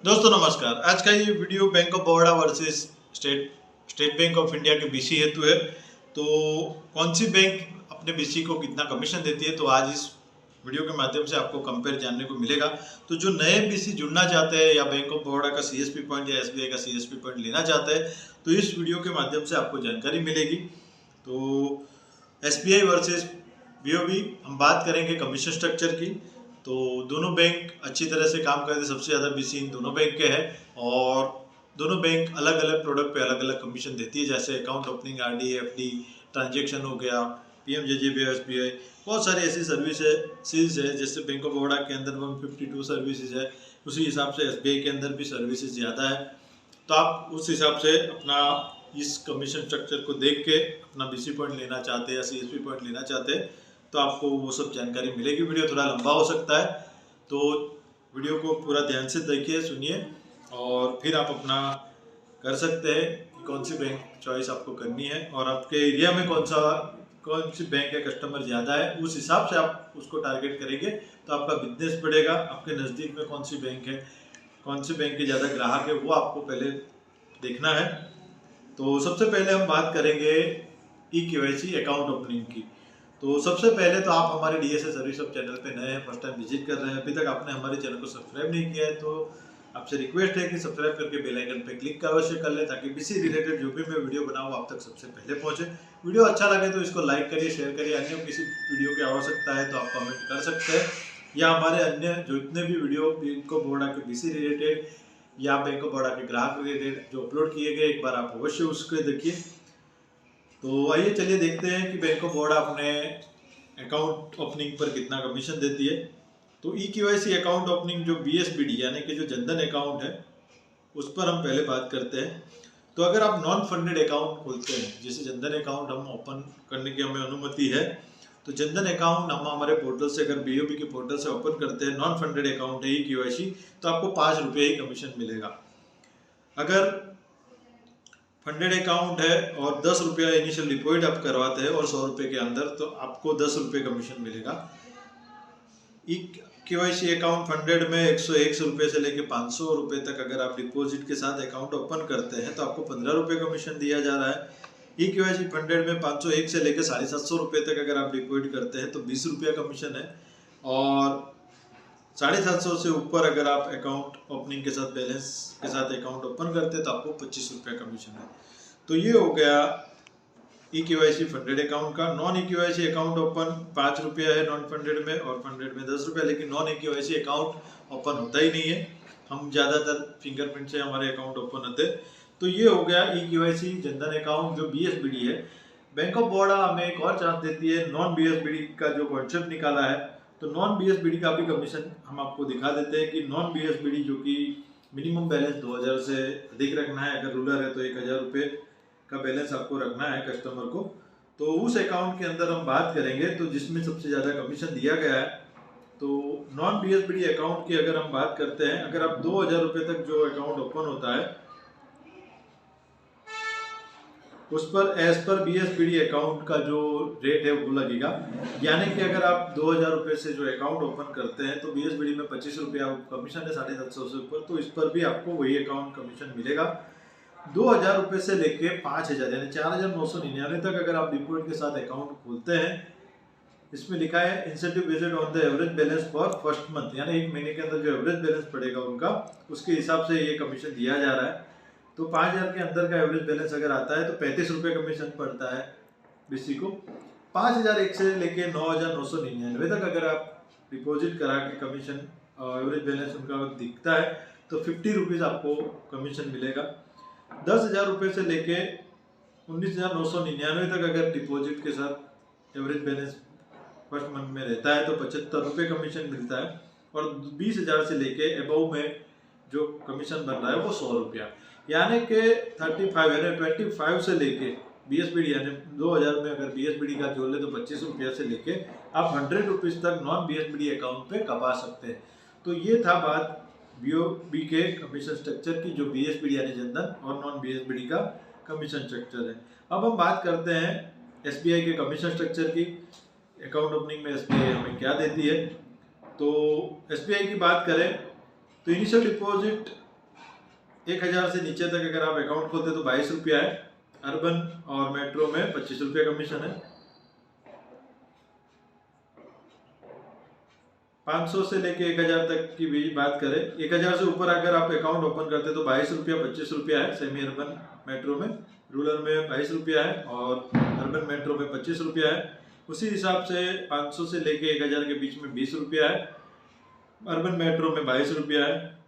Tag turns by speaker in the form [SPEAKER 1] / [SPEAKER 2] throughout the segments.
[SPEAKER 1] दोस्तों नमस्कार। आज का ये video bank of Baroda versus state bank of India के बीसी हेतु है। तो कौन सी बैंक अपने बीसी को कितना कमीशन देती है, तो आज इस वीडियो के माध्यम से आपको कंपेयर जानने को मिलेगा। तो जो नए बीसी जुड़ना चाहते हैं या बैंक ऑफ बड़ौदा का सीएसपी पॉइंट या एसबीआई का सीएसपी पॉइंट लेना चाहते हैं, तो इस वीडियो के माध्यम से आपको जानकारी मिलेगी। तो एसबीआई वर्सेस बीओबी हम बात करेंगे कमीशन स्ट्रक्चर की। तो दोनों बैंक अच्छी तरह से काम करते हैं, सबसे ज़्यादा बीसी इन दोनों बैंक के है और दोनों बैंक अलग अलग प्रोडक्ट पे अलग अलग कमीशन देती है, जैसे account opening, RD, FD, transaction हो गया, पीएमजेजेबी, एसबीआई, बहुत सारी ऐसी सर्विसेज है। जैसे बैंक ऑफ बड़ौदा के अंदर 152 सर्विसेज है, उसी हिसाब से एसबीआई के अंदर भी सर्विसेज ज़्यादा है। तो आप उस हिसाब से अपना इस कमीशन स्ट्रक्चर को देख के अपना बीसी पॉइंट लेना चाहते हैं या सीएसपी पॉइंट लेना चाहते हैं, तो आपको वो सब जानकारी मिलेगी। वीडियो थोड़ा लंबा हो सकता है, तो वीडियो को पूरा ध्यान से देखिए, सुनिए और फिर आप अपना कर सकते हैं कि कौन सी बैंक चॉइस आपको करनी है और आपके एरिया में कौन सी बैंक का कस्टमर ज़्यादा है, उस हिसाब से आप उसको टारगेट करेंगे तो आपका बिजनेस बढ़ेगा। आपके नज़दीक में कौन सी बैंक है, कौन सी बैंक के ज़्यादा ग्राहक है, वो आपको पहले देखना है। तो सबसे पहले हम बात करेंगे ई-केवाईसी अकाउंट ओपनिंग की। तो सबसे पहले तो आप हमारे डीएसए सर्विस हब चैनल पे नए हैं, फर्स्ट टाइम विजिट कर रहे हैं, अभी तक आपने हमारे चैनल को सब्सक्राइब नहीं किया है, तो आपसे रिक्वेस्ट है कि सब्सक्राइब करके बेल आइकन पे क्लिक अवश्य कर लें, ताकि बीसी रिलेटेड जो भी मैं वीडियो बनाऊँ आप तक सबसे पहले पहुंचे। वीडियो अच्छा लगे तो इसको लाइक करिए, शेयर करिए। अन्य किसी वीडियो की आवश्यकता है तो आप कमेंट कर सकते हैं, या हमारे अन्य जो इतने भी वीडियो बैंक ऑफ बड़ौदा के बीसी रिलेटेड या बैंक ऑफ बड़ौदा के ग्राहक रिलेटेड जो अपलोड किए गए, एक बार आप अवश्य उसको देखिए। तो आइए चलिए देखते हैं कि बैंक ऑफ बड़ौदा अपने अकाउंट ओपनिंग पर कितना कमीशन देती है। तो ई-केवाईसी अकाउंट ओपनिंग जो बीएसबीडी यानी कि जो जनधन अकाउंट है, उस पर हम पहले बात करते हैं। तो अगर आप नॉन फंडेड अकाउंट खोलते हैं, जैसे जनधन अकाउंट हम ओपन करने की हमें अनुमति है, तो जनधन अकाउंट हम हमारे पोर्टल से, अगर बीओबी के पोर्टल से ओपन करते हैं, नॉन फंडेड अकाउंट है ई-केवाईसी, तो आपको 5 रुपये ही कमीशन मिलेगा। अगर फंडेड अकाउंट है और 10 रुपया इनिशियल डिपॉजिट आप करवाते हैं और 100 रुपये के अंदर, तो आपको 10 रुपये कमीशन मिलेगा। ई केवाईसी अकाउंट फंडेड में 101 रुपये से लेकर 500 रुपये तक अगर आप डिपॉजिट के साथ अकाउंट ओपन करते हैं तो आपको 15 रुपये कमीशन दिया जा रहा है। ई केवाईसी फंडेड में 501 से लेकर 750 रुपये तक अगर आप डिपॉजिट करते हैं तो 20 रुपया कमीशन है, और 750 से ऊपर अगर आप अकाउंट ओपनिंग के साथ बैलेंस के साथ अकाउंट ओपन करते हैं तो आपको 25 रुपया कमीशन है। तो ये हो गया ई-केवाईसी फंडेड अकाउंट का। नॉन ई-केवाईसी अकाउंट ओपन 5 रुपया है नॉन फंडेड में, और फंडेड में 10 रुपया, लेकिन नॉन ई-केवाईसी अकाउंट ओपन होता ही नहीं है। हम ज़्यादातर फिंगरप्रिंट से हमारे अकाउंट ओपन होते हैं। तो ये हो गया ई-केवाईसी जनधन अकाउंट जो बीएसबीडी है। बैंक ऑफ बड़ौदा हमें एक और चांस देती है, नॉन बीएसबीडी का जो कॉन्सेप्ट निकाला है, तो नॉन बीएसबीडी का भी कमीशन हम आपको दिखा देते हैं कि नॉन बीएसबीडी जो कि मिनिमम बैलेंस 2000 से अधिक रखना है, अगर रूरल है तो 1000 रुपये का बैलेंस आपको रखना है कस्टमर को। तो उस अकाउंट के अंदर हम बात करेंगे तो जिसमें सबसे ज़्यादा कमीशन दिया गया है, तो नॉन बीएसबीडी अकाउंट की अगर हम बात करते हैं, अगर आप 2000 रुपये तक जो अकाउंट ओपन होता है उस पर एज पर बीएसबीडी अकाउंट का जो रेट है वो लगेगा। यानी कि अगर आप 2000 रुपये से जो अकाउंट ओपन करते हैं तो बीएसबीडी में 25 रुपया कमीशन है, 750 से ऊपर, तो इस पर भी आपको वही अकाउंट कमीशन मिलेगा। 2000 रुपये से लेके 5000 यानी 4999 तक अगर आप डिपॉजिट के साथ अकाउंट खोलते हैं, इसमें लिखा है incentive based on the average balance for first month, यानी एक महीने के अंदर जो एवरेज बैलेंस पड़ेगा उनका, उसके हिसाब से ये कमीशन दिया जा रहा है। तो 5000 के अंदर का एवरेज बैलेंस अगर आता है तो 35 रुपये कमीशन पड़ता है बीसी को। 5001 से लेके 9999 तक अगर आप डिपॉजिट करा के कमीशन एवरेज बैलेंस उनका दिखता है तो 50 रुपीज़ आपको कमीशन मिलेगा। 10,000 रुपये से लेके 19,999 तक अगर डिपॉजिट के साथ एवरेज बैलेंस फर्स्ट मंथ में रहता है तो 75 रुपये कमीशन मिलता है, और 20,000 से लेके अबव में जो कमीशन बन रहा है वो 100 रुपया, यानी कि 35 यानी 25 से लेके बीएसबीडी यानी 2000 में अगर बीएसबीडी का जोड़ ले तो 25 रुपया से लेके आप 100 रुपीज़ तक नॉन बीएसबीडी अकाउंट पे कमा सकते हैं। तो ये था बात बीओबी के कमीशन स्ट्रक्चर की, जो बीएसबीडी यानी जनधन और नॉन बीएसबीडी का कमीशन स्ट्रक्चर है। अब हम बात करते हैं एसबीआई के कमीशन स्ट्रक्चर की। अकाउंट ओपनिंग में एसबीआई हमें क्या देती है, तो एसबीआई की बात करें तो इनिशियल डिपॉजिट 1000 से नीचे तक अगर आप अकाउंट खोलते तो 22 रुपया है। अर्बन और मेट्रो में 25 रुपया कमीशन है। 500 से लेके 1000 तक की भी बात करें, 1000 से ऊपर अगर आप अकाउंट ओपन करते तो 22 रुपया 25 रुपया है सेमी अर्बन मेट्रो में, रूरल में 22 रुपया है और अर्बन मेट्रो में 25 रुपया है। उसी हिसाब से 500 से लेके 1000 के बीच में 20 रुपया है, अर्बन मेट्रो में 22 रुपया है।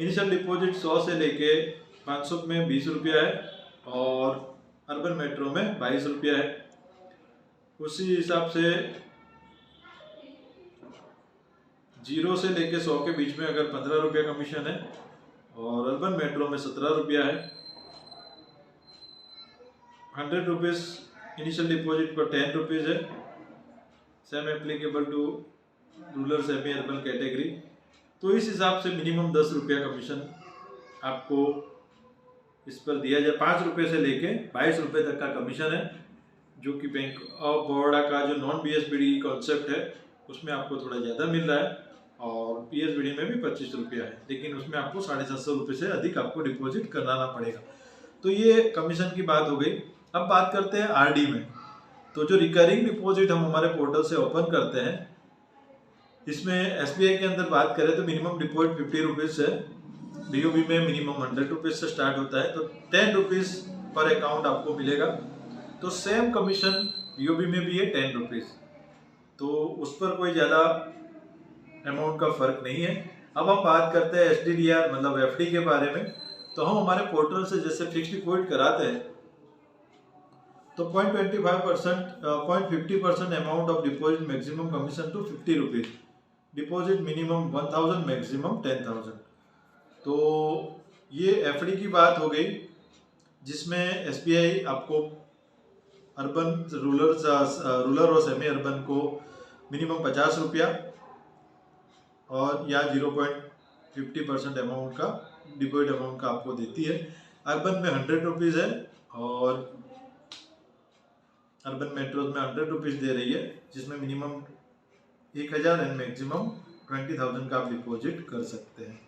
[SPEAKER 1] इनिशियल डिपॉजिट 100 से लेके 500 में 20 रुपया है और अर्बन मेट्रो में 22 रुपया है। उसी हिसाब से 0 से लेके 100 के बीच में अगर 15 रुपया कमीशन है और अर्बन मेट्रो में 17 रुपया है। 100 रुपीज़ इनिशियल डिपॉजिट पर 10 रुपीज़ है। Same applicable to rural semi urban category. तो इस हिसाब से मिनिमम 10 रुपया कमीशन आपको इस पर दिया जाए। 5 रुपये से लेके 22 रुपये तक का कमीशन है, जो कि बैंक ऑफ बड़ौदा का जो नॉन BSBD कॉन्सेप्ट है उसमें आपको थोड़ा ज़्यादा मिल रहा है और PSBD में भी 25 रुपया है, लेकिन उसमें आपको 750 रुपये से अधिक आपको डिपॉजिट कराना पड़ेगा। तो ये कमीशन की बात हो गई। अब बात करते हैं RD में। तो जो रिकरिंग डिपॉजिट हम हमारे पोर्टल से ओपन करते हैं, इसमें SBI के अंदर बात करें तो मिनिमम डिपॉजिट 50 रुपीज़ है। BOB में मिनिमम 100 रुपीज़ से स्टार्ट होता है, तो 10 रुपीज़ पर अकाउंट आपको मिलेगा। तो सेम कमीशन BOB में भी है 10 रुपीज़, तो उस पर कोई ज़्यादा अमाउंट का फ़र्क नहीं है। अब हम बात करते हैं SDDR मतलब FD के बारे में। तो हम हमारे पोर्टल से जैसे फिक्स डिपॉजिट कराते हैं तो 0.50% amount of deposit maximum commission to 50 rupees, deposit minimum 1000 maximum 10,000। तो ये FD की बात हो गई, जिसमें SBI आपको अर्बन रूरल और सेमी अर्बन को मिनिमम 50 रुपया और या 0.50% अमाउंट का डिपॉजिट अमाउंट का आपको देती है। अर्बन में 100 रुपीज़ है और अर्बन मेट्रोज में 100 रुपीज़ दे रही है, जिसमें मिनिमम 1000 एंड मैक्सिमम 20,000 का आप डिपॉजिट कर सकते हैं।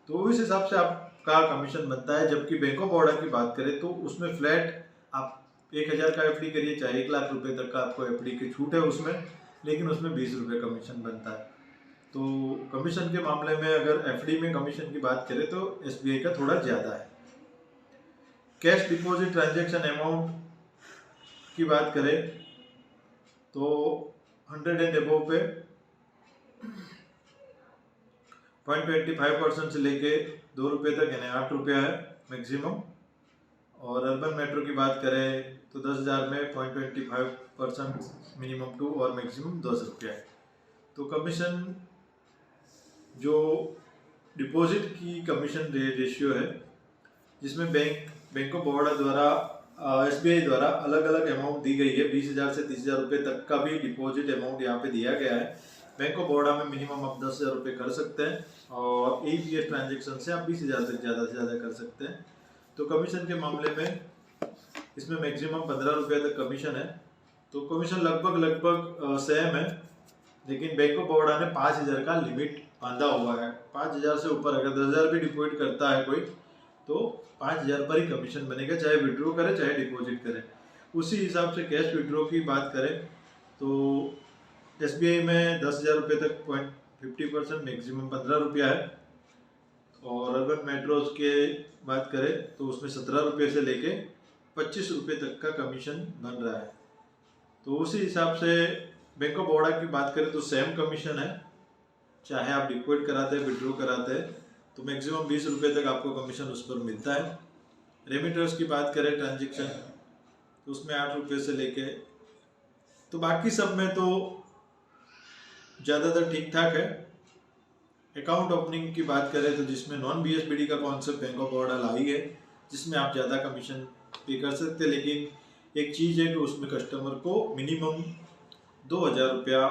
[SPEAKER 1] तो इस हिसाब से आपका कमीशन बनता है। जबकि बैंक ऑफ बड़ौदा की बात करें तो उसमें फ्लैट आप 1000 का FD करिए चाहे 1 लाख रुपए तक का आपको FD की छूट है उसमें, लेकिन उसमें 20 रुपये कमीशन बनता है। तो कमीशन के मामले में अगर FD में कमीशन की बात करें तो SBI का थोड़ा ज़्यादा है। कैश डिपॉजिट ट्रांजैक्शन अमाउंट की बात करें तो 100 एंड अबव पे 0.25% से लेके 2 रुपये तक यानी 8 रुपया है मैक्सिमम। और अर्बन मेट्रो की बात करें तो 10,000 में 0.25% मिनिमम टू और मैक्सिमम 10 रुपया है। तो कमीशन जो डिपॉजिट की कमीशन रेशियो है, जिसमें बैंक ऑफ बड़ौदा द्वारा SBI द्वारा अलग अलग अमाउंट दी गई है। 20,000 से 30,000 रुपये तक का भी डिपॉजिट अमाउंट यहाँ पे दिया गया है। बैंक ऑफ बड़ौदा में मिनिमम आप 10,000 रुपये कर सकते हैं और APS ट्रांजेक्शन से आप 20,000 तक ज़्यादा से ज़्यादा कर सकते हैं। तो कमीशन के मामले में इसमें मैक्सिमम 15 रुपये तक कमीशन है। तो कमीशन लगभग सेम है, लेकिन बैंक ऑफ बड़ौदा ने 5,000 का लिमिट बांधा हुआ है। 5,000 से ऊपर अगर 10,000 भी डिपॉजिट करता है कोई तो 5,000 पर ही कमीशन बनेगा, चाहे विड्रॉ करे चाहे डिपॉजिट करे। उसी हिसाब से कैश विड्रॉ की बात करें तो SBI में 10,000 रुपये तक 0.50% मैक्सिमम 15 रुपया है और अर्बन मेट्रोज के बात करें तो उसमें 17 रुपये से लेके 25 रुपये तक का कमीशन बन रहा है। तो उसी हिसाब से बैंक ऑफ बड़ौदा की बात करें तो सेम कमीशन है, चाहे आप डिपॉजिट कराते हैं विड्रॉ कराते हैं तो मैक्सिमम 20 रुपये तक आपको कमीशन उस पर मिलता है। रेमिटर्स की बात करें ट्रांजेक्शन तो उसमें 8 रुपये से लेके, तो बाकी सब में तो ज़्यादातर ठीक ठाक है। अकाउंट ओपनिंग की बात करें तो जिसमें नॉन BSBD का कॉन्सेप्ट बैंक ऑफ बड़ौदा लाई है, जिसमें आप ज़्यादा कमीशन पे कर सकते हैं, लेकिन एक चीज़ है कि उसमें कस्टमर को मिनिमम 2,000 रुपया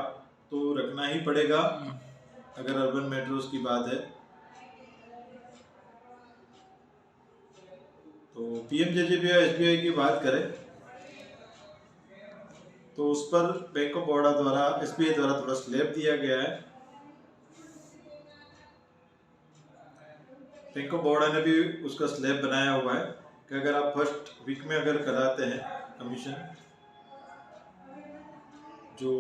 [SPEAKER 1] तो रखना ही पड़ेगा अगर अर्बन मेट्रोज की बात है। तो PMJJBY SBI की बात करें तो उस पर बैंक ऑफ बड़ौदा द्वारा SBI द्वारा थोड़ा स्लैब दिया गया है। बैंक ऑफ बड़ौदा ने भी उसका स्लैब बनाया हुआ है कि अगर आप फर्स्ट वीक में अगर कराते हैं कमीशन, जो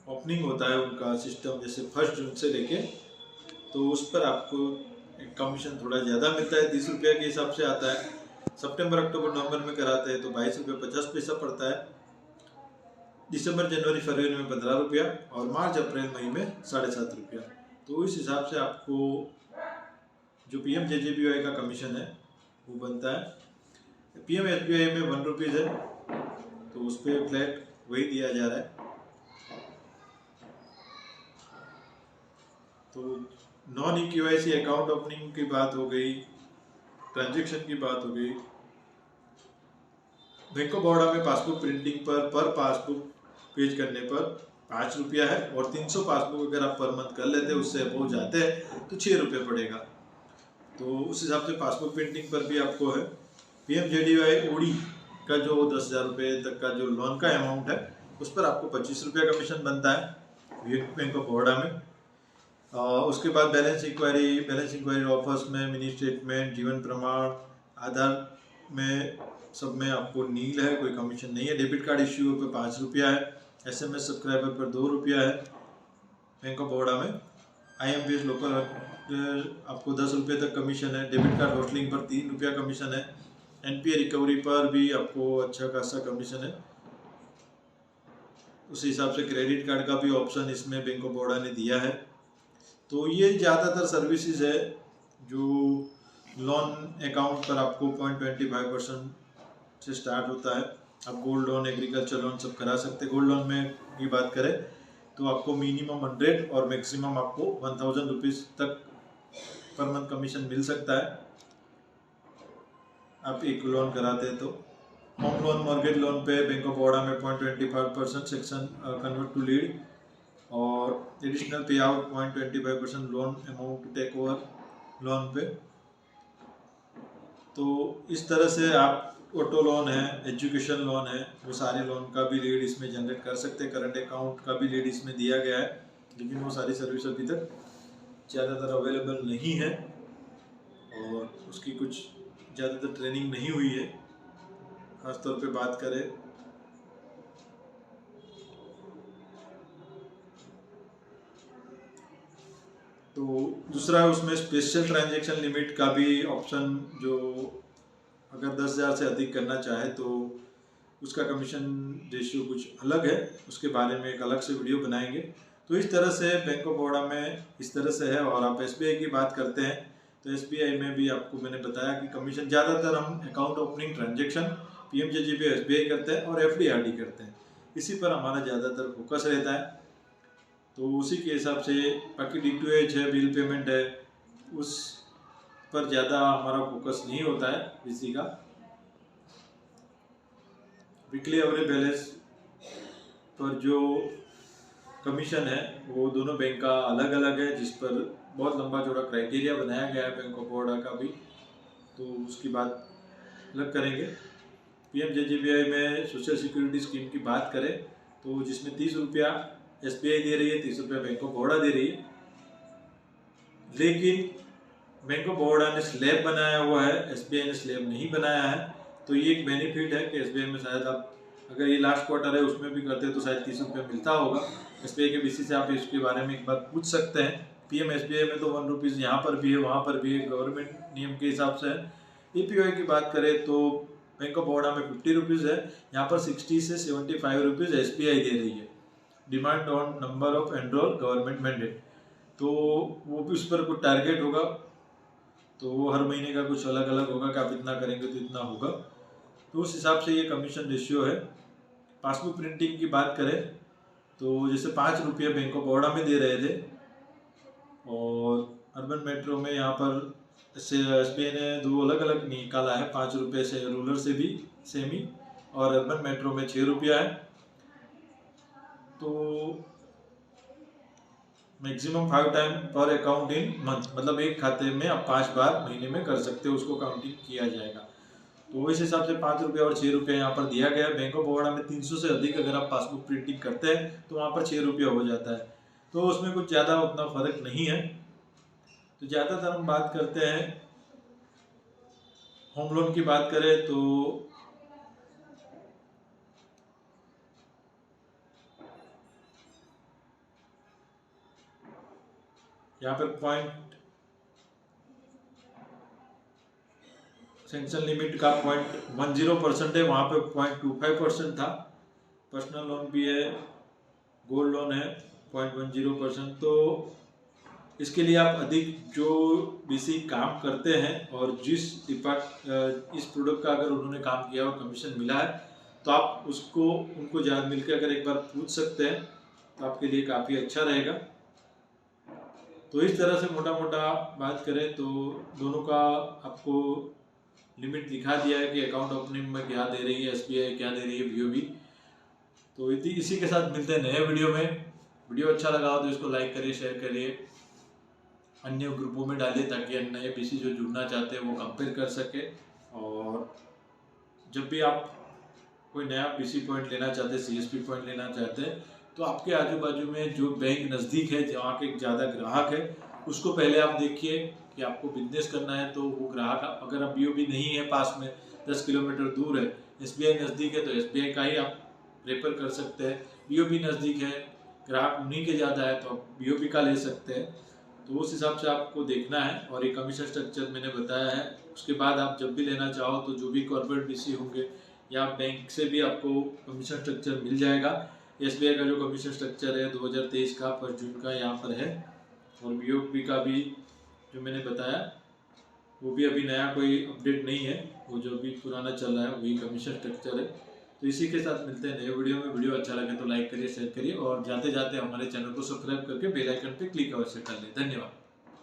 [SPEAKER 1] ओपनिंग होता है उनका सिस्टम जैसे 1 जून से लेके, तो उस पर आपको कमीशन थोड़ा ज़्यादा मिलता है, 30 रुपये के हिसाब से आता है। सितंबर अक्टूबर नवंबर में कराते हैं तो 22 रुपये 50 पैसा पड़ता है। दिसंबर जनवरी फरवरी में 15 रुपया और मार्च अप्रैल मई में 7.5 रुपया। तो इस हिसाब से आपको जो PMJJBY का कमीशन है वो बनता है। PMSBY में 1 रुपीज़ है, तो उस पर फ्लैट वही दिया जा रहा है। तो नॉन EKYC अकाउंट ओपनिंग की बात हो गई, ट्रांजैक्शन की बात हो गई। बैंक ऑफ बड़ौदा में पासबुक प्रिंटिंग पर पासबुक पेज करने पर 5 रुपया है, और 300 पासबुक अगर आप पर मंथ कर लेते हैं, उससे अबव जाते हैं तो 6 रुपये पड़ेगा। तो उस हिसाब से पासबुक प्रिंटिंग पर भी आपको है। PMJDY OD का जो 10,000 रुपये तक का जो लोन का अमाउंट है, उस पर आपको 25 रुपया कमीशन बनता है बैंक ऑफ बड़ौदा में। उसके बाद बैलेंस इंक्वायरी ऑफर्स में, मिनी स्टेटमेंट, जीवन प्रमाण, आधार में, सब में आपको नील है, कोई कमीशन नहीं है। डेबिट कार्ड इश्यू पे 5 रुपया है। SMS सब्सक्राइबर पर 2 रुपया है बैंक ऑफ बड़ौदा में। IMPS लोकल आपको 10 रुपये तक कमीशन है। डेबिट कार्ड होटलिंग पर 3 रुपया कमीशन है। NPA रिकवरी पर भी आपको अच्छा खासा कमीशन है। उसी हिसाब से क्रेडिट कार्ड का भी ऑप्शन इसमें बैंक ऑफ बड़ौदा ने दिया है। तो ये ज़्यादातर सर्विसेज है जो लोन अकाउंट पर आपको 0.25% से स्टार्ट होता है। आप गोल्ड लोन, एग्रीकल्चर लोन सब करा सकते हैं। गोल्ड लोन में की बात करें तो आपको मिनिमम 100 और मैक्सिमम आपको 1000 रुपीज़ तक पर मंथ कमीशन मिल सकता है, आप एक लोन कराते हैं तो। होम लोन, मॉर्गेज लोन पे बैंक ऑफ बड़ौदा में 0.25% सेक्शन कन्वर्ट टू लीड, और additional pay out 0.25% loan amount to take over loan पे। तो इस तरह से आप ऑटो लोन है, एजुकेशन लोन है, वो सारे लोन का भी लीड इसमें जनरेट कर सकते हैं। करंट अकाउंट का भी लीड इसमें दिया गया है, लेकिन वो सारी सर्विस अभी तक ज़्यादातर अवेलेबल नहीं है और उसकी कुछ ज़्यादातर ट्रेनिंग नहीं हुई है। खासतौर पे बात करें तो दूसरा उसमें स्पेशल ट्रांजैक्शन लिमिट का भी ऑप्शन, जो अगर 10,000 से अधिक करना चाहे तो उसका कमीशन रेशियो कुछ अलग है, उसके बारे में एक अलग से वीडियो बनाएंगे। तो इस तरह से बैंक ऑफ बड़ौदा में इस तरह से है। और आप SBI की बात करते हैं तो SBI में भी आपको मैंने बताया कि कमीशन ज़्यादातर हम account opening, transaction, PMJJBY SBI करते हैं और FD RD करते हैं, इसी पर हमारा ज़्यादातर फोकस रहता है। तो उसी के हिसाब से बाकी D2H है, बिल पेमेंट है, उस पर ज़्यादा हमारा फोकस नहीं होता है किसी का। वीकली एवरेज बैलेंस पर जो कमीशन है वो दोनों बैंक का अलग अलग है, जिस पर बहुत लंबा चौड़ा क्राइटेरिया बनाया गया है बैंक ऑफ बड़ौदा का भी, तो उसकी बात अलग करेंगे। PMJJBY में सोशल सिक्योरिटी स्कीम की बात करें तो जिसमें 30 रुपया SBI दे रही है, 30 रुपया बैंक ऑफ बड़ौदा दे रही है, लेकिन बैंक ऑफ बड़ौदा ने स्लैब बनाया हुआ है, SBI ने स्लैब नहीं बनाया है। तो ये एक बेनिफिट है कि SBI में शायद आप अगर ये लास्ट क्वार्टर है उसमें भी करते हैं तो शायद 30 रुपये मिलता होगा। SBI के BC से आप इसके बारे में एक बार पूछ सकते हैं। PMSBI में तो 1 रुपीज़ यहाँ पर भी है, वहाँ पर भी है, गवर्नमेंट नियम के हिसाब से है। APY की बात करें तो बैंक ऑफ बड़ौदा में 50 रुपीज़ है, यहाँ पर 60 से 75 रुपीज़ SBI दे रही है, demand on number of enrol government mandate. तो वो भी उस पर कुछ टारगेट होगा, तो वो हर महीने का कुछ अलग अलग होगा कि आप इतना करेंगे तो इतना होगा, तो उस हिसाब से ये कमीशन रेशियो है। पासबुक प्रिंटिंग की बात करें तो जैसे 5 रुपये बैंक ऑफ बड़ौदा में दे रहे थे, और अर्बन मेट्रो में यहाँ पर SBI ने 2 अलग अलग निकाला है, 5 रुपये से रूरल से भी सेमी, और अर्बन मेट्रो में 6 रुपया है। तो मैक्सिमम 5 टाइम पर अकाउंट इन मंथ, मतलब एक खाते में आप 5 बार महीने में कर सकते हो, उसको काउंटिंग किया जाएगा। तो इस हिसाब से 5 रुपये और 6 रुपये यहाँ पर दिया गया है। बैंक ऑफ बड़ौदा में 300 से अधिक अगर आप पासबुक प्रिंटिंग करते हैं तो वहाँ पर 6 रुपये हो जाता है, तो उसमें कुछ ज़्यादा उतना फर्क नहीं है। तो ज़्यादातर हम बात करते हैं होम लोन की बात करें तो यहाँ पर पॉइंट सेंक्शन लिमिट का 0.10% है, वहाँ पे 0.25% था। पर्सनल लोन भी है, गोल्ड लोन है 0.10%। तो इसके लिए आप अधिक जो बीसी काम करते हैं और जिस इस प्रोडक्ट का अगर उन्होंने काम किया और कमीशन मिला है तो आप उनको ज़्यादा मिलकर अगर एक बार पूछ सकते हैं तो आपके लिए काफ़ी अच्छा रहेगा। तो इस तरह से मोटा मोटा बात करें तो दोनों का आपको लिमिट दिखा दिया है कि अकाउंट ओपनिंग में क्या दे रही है SBI, क्या दे रही है BOB। तो इसी के साथ मिलते हैं नए वीडियो में। वीडियो अच्छा लगा हो तो इसको लाइक करिए, शेयर करिए, अन्य ग्रुपों में डालिए ताकि नए BC जो जुड़ना चाहते हैं वो कंपेयर कर सके। और जब भी आप कोई नया BC पॉइंट लेना चाहते हैं, CSP पॉइंट लेना चाहते हैं, तो आपके आजू बाजू में जो बैंक नज़दीक है, जहाँ के ज़्यादा ग्राहक है, उसको पहले आप देखिए कि आपको बिजनेस करना है तो वो ग्राहक, अगर आप BOB नहीं है पास में, 10 किलोमीटर दूर है, SBI नज़दीक है तो SBI का ही आप प्रेफर कर सकते हैं। BOB नज़दीक है, ग्राहक उन्हीं के ज़्यादा है तो आप BOB का ले सकते हैं। तो उस हिसाब से आपको देखना है। और ये कमीशन स्ट्रक्चर मैंने बताया है। उसके बाद आप जब भी लेना चाहो तो जो भी कॉर्पोरेट BC होंगे या बैंक से भी आपको कमीशन स्ट्रक्चर मिल जाएगा। SBI का जो कमीशन स्ट्रक्चर है 2023 का 1 जून का यहाँ पर है, और BOB का भी जो मैंने बताया वो भी अभी नया कोई अपडेट नहीं है, वो जो भी पुराना चल रहा है वही कमीशन स्ट्रक्चर है। तो इसी के साथ मिलते हैं नए वीडियो में। वीडियो अच्छा लगे तो लाइक करिए, शेयर करिए, और जाते जाते हमारे चैनल को सब्सक्राइब करके बेल आइकन पे क्लिक अवश्य कर लें। धन्यवाद।